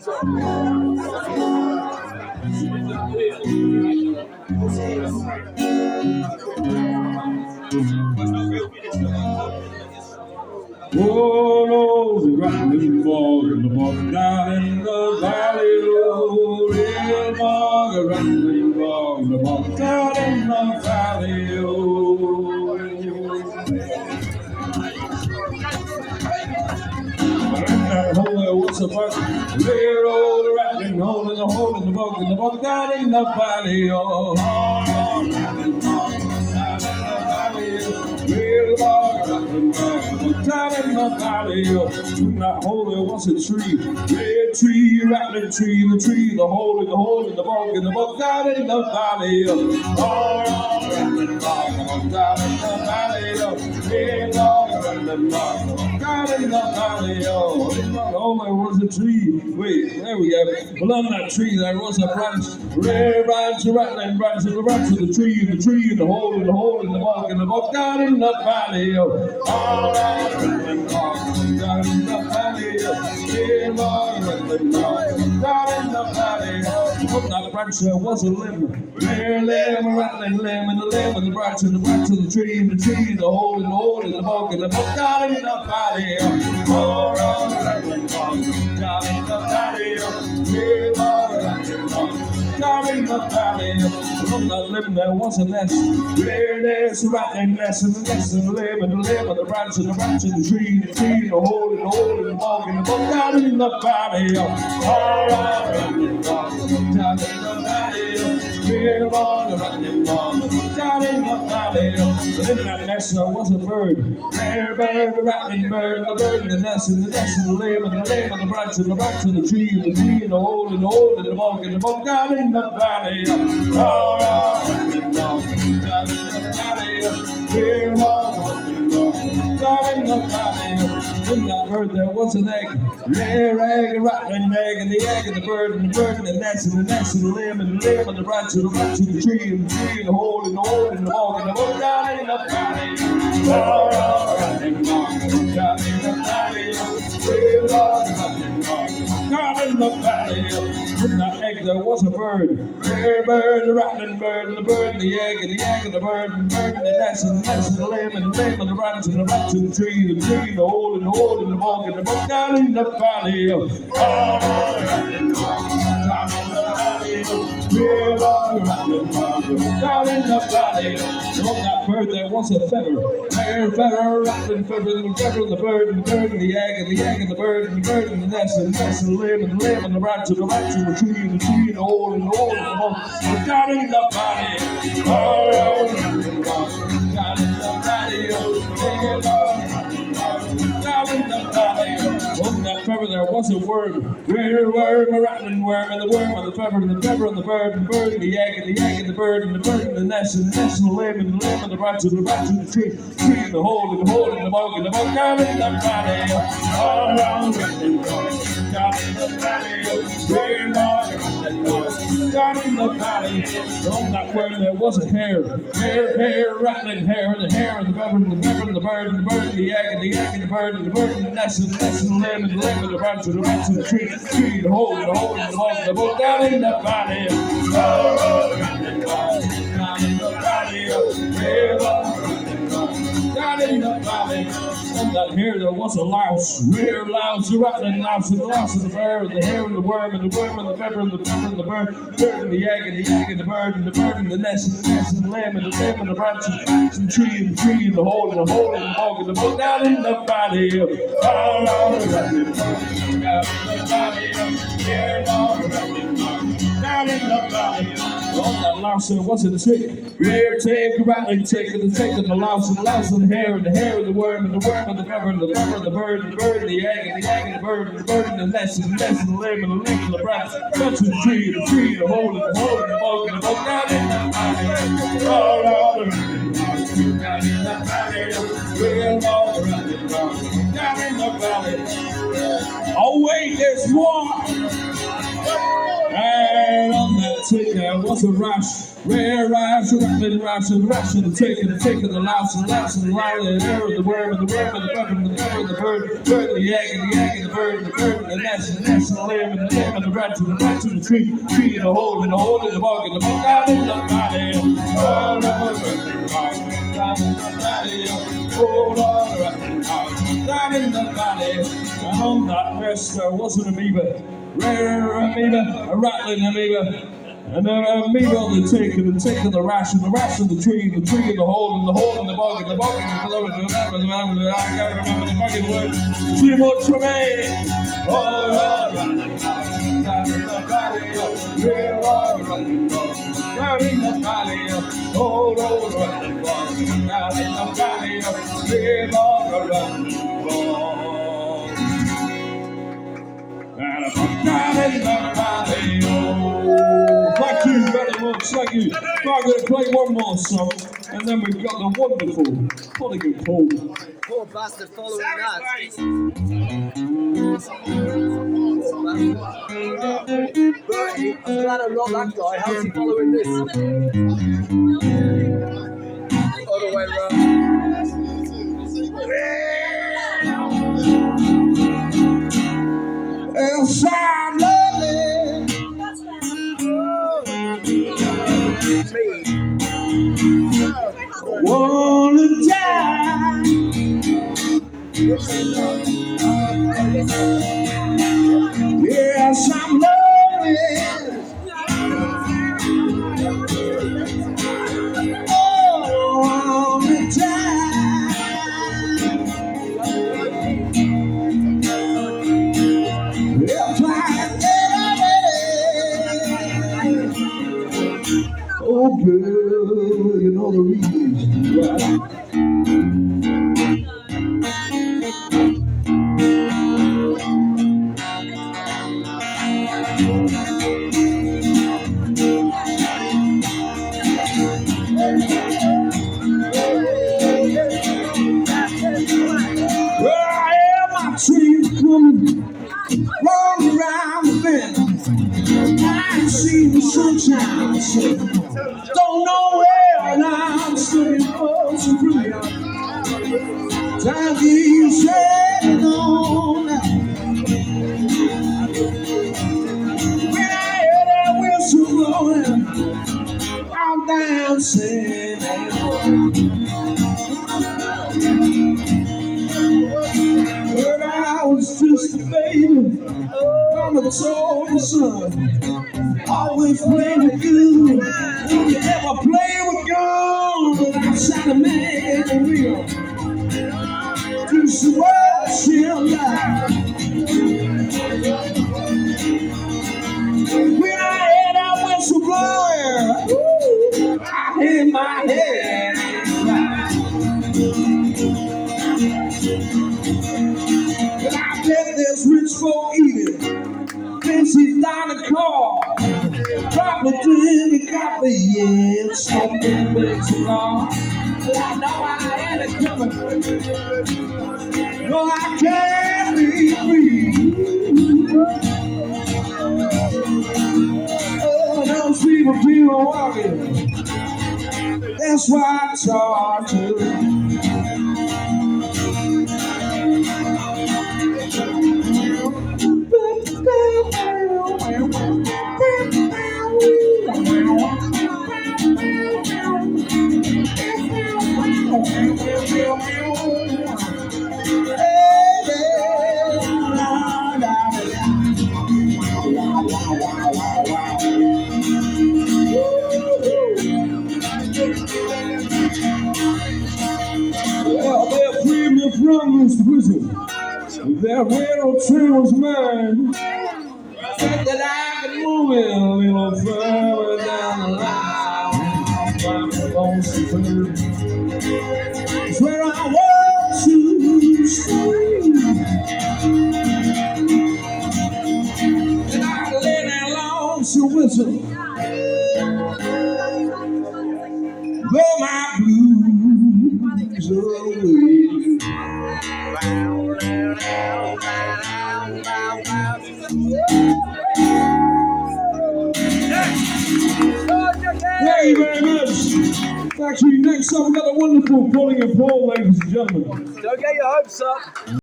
Oh, the rattling bog and the bog down in the valley, oh, real bog, a rattling bog, the bog down in the valley, oh. In that hole there was a buck, real old rattling hole in the bog, and the bog down in the valley, oh. Rattling bog, down in the valley, real bog, rattling bog, down in the valley, oh. In that hole there was a tree, red tree, rattling tree, the hole in the bog, and the bog down in the valley, oh. Rattling bog, down in the valley, oh. Real bog, rattling bog, down in the valley, oh. Oh, there was a tree. Wait, there we go. Along that tree there was a branch. Red branch, a rattling branch, and the branch of the tree, and the hole in the bog, and the bog down in the valley. Oh, rattling bog, down in the valley. Red bog, rattling bog, down in the valley. On that branch there was a limb. Red limb, a rattling limb, and the limb, and the branch of the tree, and the hole in the bog, and the bog down in the valley. Oh, rattling bog, down in the valley, real bog, rattling bog, down in the valley. On that limb there was a nest, red nest, a rattling nest, and the nest, and the limb, and the branch, and the tree, and the hole in the bog, and the bog down in the valley. Oh, rattling bog, down in the valley, real bog, rattling bog, down in the valley. And in that nest there was a bird, red bird, a rattling bird, the bird in the nest, and the limb, and the branch, and the tree, and the hole in the bog, and the bog down in the valley. Oh, rattling bog, down in the valley, real bog, down in the valley. In that bird there was an egg, rare egg, a rattling egg, and the egg, and the bird, and the nest, and the limb, and the branch, and the tree, and the hole in the bog, and the bog down in the valley. Oh, rattling bog, down in the valley, real bog, rattling bog, down in the valley. In that egg there was a bird, rare bird, a rattling bird, and the bird, and the egg, and the bird, and the nest, and the limb, and the branch, and the tree, the hole in the bog, and the bog down in the valley. Oh, rattling bog, down in the valley, real bog, rattling bog, down in the valley. On that bird there was a feather, rare feather, rattling feather, and the bird, and the egg, and the bird, and the nest, and the limb, and the branch, and the tree, the hole in the bog, down in the valley. Oh, rattling bog, down in the valley, real bog, down in the valley. On that feather there was a worm, rare worm, a rattling worm, and the worm, and the feather, and the feather, and the bird, and the egg, and the bird, and the nest, and the limb, and the branch, and the tree, and the hole in the bog, and the bog down in the valley. All around rattling bog, down in the valley, real bog, rattling bog, down in the valley. On that worm there was a hare, hare, rattling hare, and the hare, and the feather, and the feather, and the bird, and the egg, and the bird, and the nest, and the limb, and the branch, and the tree, the hole in the bog, and the bog down in the valley. Oh, rattling bog, down in the valley, real bog, rattling bog, down in the valley. On that hare there was a louse, rare louse, a rattling louse, and the louse, and the bear, and the hare, and the worm, and the worm, and the feather, and the feather, and the bird, and the egg, and the bird, and the nest, and the limb, and the branch, and the tree, and the hole in the bog, and the bog down in the valley. Oh, rattling bog, down in the valley, real bog, rattling bog, down in the valley. On that louse there was a tick, rare tick, a rattling tick, and the tick, and the louse, and the hare, and the worm, and the feather, and the feather, and the bird, and the egg, and the bird, and the nest, and the limb, and the branch, and the tree, and the hole in the bog, and the bog down in the valley. Oh, rattling bog, down in the valley, real bog, rattling bog, down in the valley. Oh wait, there's more. And on that take there was a rush. Rare rush, rattling rush, and rush, and the taking, the laughs, and laughs, and loud, and the worm, and the worm, and the bug, and the bug, and the bird, bird, and the yak, and the yak, and the bird, and the bird, and the nest, and the nest, and the lamb, and the lamb, and the rat to the tree, tree in the hole, and the hole, and the bug, out in the valley. Oh, down in the valley, oh, down in the valley. And on that nest there was an amoeba, rare amoeba, a rattling amoeba. And then amoeba on the take, and the take of the rash, and the tree in the hole, and the hole in the bog, and the bog in the love, and the I can't remember the fucking word. Too much for me. Oh, down in the valley, down in the valley, oh, down in the valley, live on down in the valley, oh. Thank you very much, thank you. Now I'm going to play one more song, and then we've got the wonderful Prodigal Paul. Poor bastard following that. Bertie, I'm glad I'm not that guy. How's he following this? Other way around. Yes, I'm loving. Wanna die. Yes, I'm loving. Oh, wanna die. If I oh, girl, you know the reason why. Well, I hear my tree coming, rolling around the bend. I ain't seen the sunshine, so don't know where, and I'm studying for some fruit. Time keeps sailing on. When I hear that whistle blowing, I'm dancing. When I was just a baby, Mama told me, son, always play with good. Don't you ever play with God outside the man and real. Do some work, she'll lie. When I hear that whistle blowing, I hear my head cry. But I bet there's rich folk eating, fancy down the car. Probably didn't got the end, something makes it wrong. But I know I had it coming. No, I can't be free. Oh, those people walking. That's why I charge you. Well, they're freeing me from this prison. That railroad train was mine. Said that I could move it a little further down the line. I'm lonesome bird. It's where I want to stay. And I can lay that lonesome whistle. Blow my blues away. Thank you very much. Actually, next up we've got the wonderful Pulling and Paul, ladies and gentlemen. Don't get your hopes up.